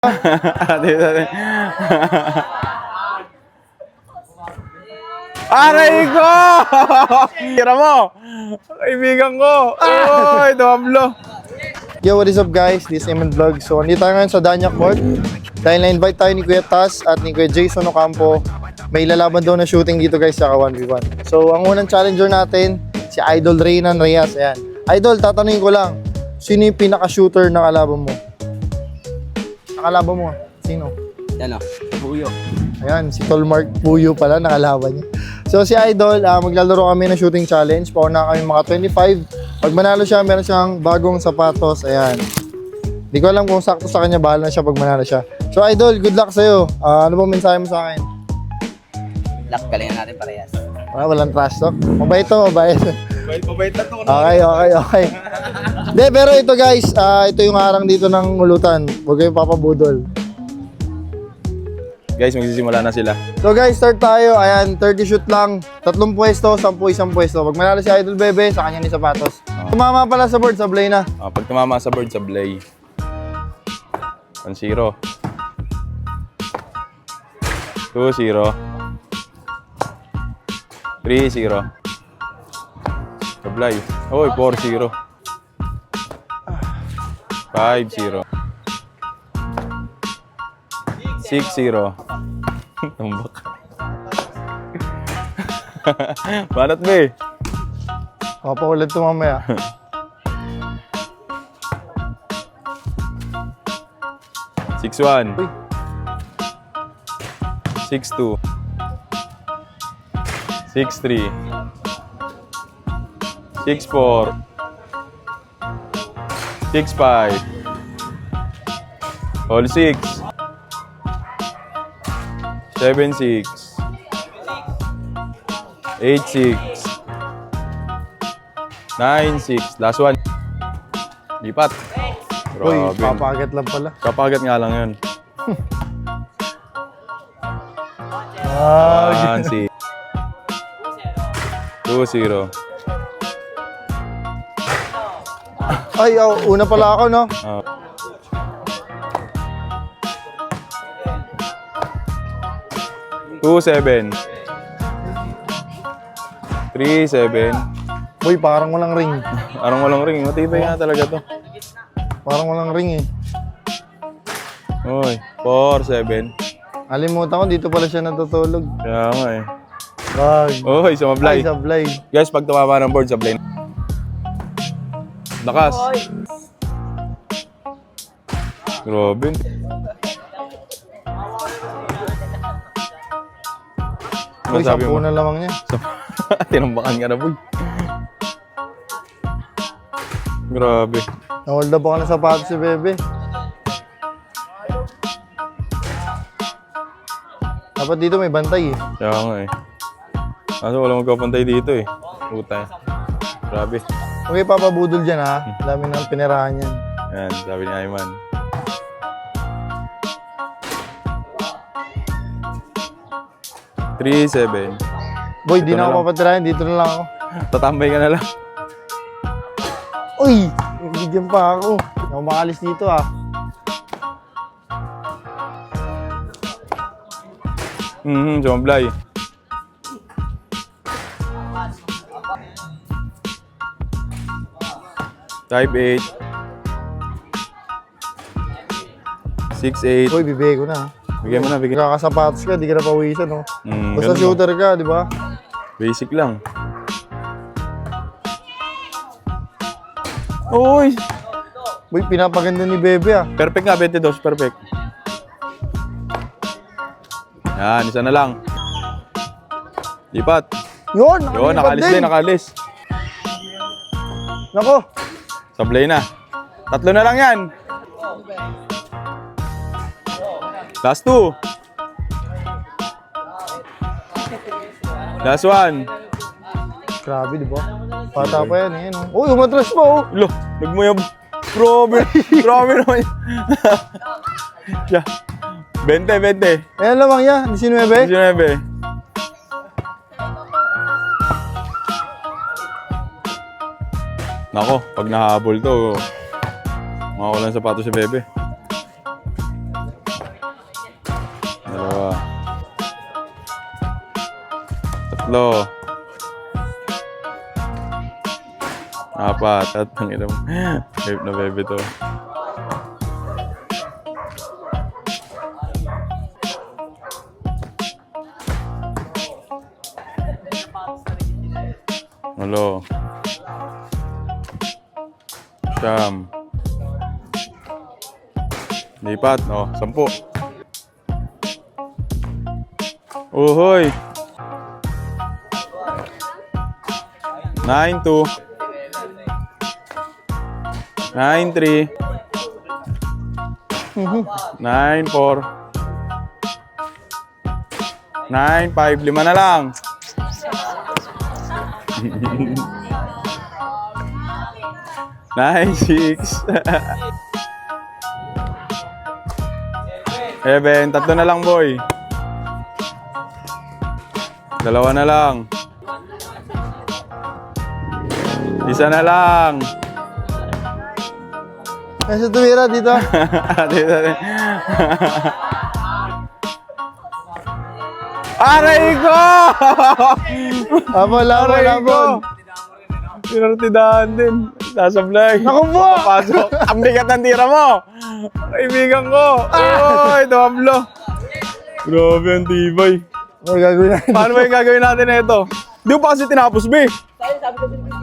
Aray ko! Tira mo! Kaibigan ko! Oy, Doblo! Yo, what is up guys? This is Eman Vlog. So, andito tayo ngayon sa Danyak Court. Dahil na-invite tayo ni Kuya Taz at ni Kuya Jason Ocampo. May lalaban daw na shooting dito guys sa 1v1. So, ang unang challenger natin, si Idol Reynan Reyes. Ayan. Idol, tatanungin ko lang. Sino yung pinaka-shooter ng kalaban mo? Ang kalaban mo? Sino? Ano? Buyo. Ayan, si Tolmark Puyo pala nakalaban niya. So si Idol, maglalaro kami ng shooting challenge. Pauna kami mga 25. Pag manalo siya, meron siyang bagong sapatos. Ayan. Di ko alam kung sakto sa kanya, bahala na siya pag manalo siya. So Idol, good luck sa'yo. Ano bang mensahe mo sa akin? Luck, galingan natin parehas. Walang trash talk. Mabait to, mabait. Mabait na to. Okay. Hindi, pero ito guys, ito yung harang dito ng ulutan. Huwag kayong papabudol. Guys, magsisimula na sila. So guys, start tayo. Ayan, 30 shoot lang. 3 pwesto, 10 isang pwesto. Pag manalo si Idol Bebe, sa kanya ni sapatos. Tumama pala sa board, sablay na. Pag tumama sa board, sablay. 1-0. 2-0. 3-0. Sablay. Oy, 4-0. 5-0. 6-0. Tumbak. Banat ba eh? Papakulit ito mamaya. 6-1. 6-2. 6-3. 6-4. 6-5. All 6. 7-6. 8-6. 9-6. Last one. Lipat. Uy, Grabe. papagat lang pala. Kapagat nga lang yun. 1-6. 2-0. Ay, una pala ako, no? 2-7. 3-7. Uy, parang walang ring. Parang walang ring. Matibay nga talaga to. Parang walang ring eh. Uy, 4-7. Alimutan ko, dito pala siya natutulog. Kaya nga eh. Wag. Uy, sumablay. Ay, sablay. Guys, pag tumama ng board, sablay. Lakas. Grabe. Uy, 10 na lamang niya. Tinambakan ka na, boy. Grabe. Nahold up ako ng sapatos si Bebe. Dapat dito may bantay eh. Kaya nga eh. Kaso walang magpapantay dito eh. Puta eh. Grabe. Okay, papabudol dyan ha. Dami nang pinirahan yan. Ayan, sabi ni Ayman. Three, 7. Boy, di Ito na na ako lang. papatirahin. Dito na lang ako. Tatambay ka na lang. Uy! Bigyan pa ako. Hindi ako makalis dito ah. Sumablay. Type 8. 6-8. Uy, bibigay ko na. Bigyan mo na, bigyan. Kakasapatos ka, di ka na pawisan no. Basta Ganun ba? shooter ka, di ba? Basic lang. Uy! Uy, pinapaganda ni Bebe ah. Perfect nga, 22. Perfect. Yan, isa na lang. Lipat. Yun! Yun, nakalis din, nakalis. Nako! Sablay na. 3 na lang yan. Last 2. Last 1. Grabe, di ba? Pata pa yan eh. No? Uy, umatras pa oh! Lo, nagmayab. Grabe. Grabe naman. Yeah. 20. Ayan lamang yan, 19. 19. Nako, pag nahabol to, makawalan sapatos si Bebe. Tatlo. Apat. At ang ina mo. Babe na bebe to. Walo. Siyam. Lipat. Oh, 10. Uhoy. 9-2. 9-3. 9-4. 9-5. 5 na lang. 9-6. 7. 3 na lang, boy. 2 na lang. 1 na lang. Nasa tumira dito. Dito. Aray ko! Labon, labon, Aray labon. ko! Pinartidahan din. Sasablay. Naku po! Papasok. Ang bigat ng tira mo. Kaibigan ko. Oy, tablo. Grabe ang tibay. Ano gagawin natin? Paano ba yung gagawin natin ito? Di mo pa kasi tinapos, be. Sabi ko din yung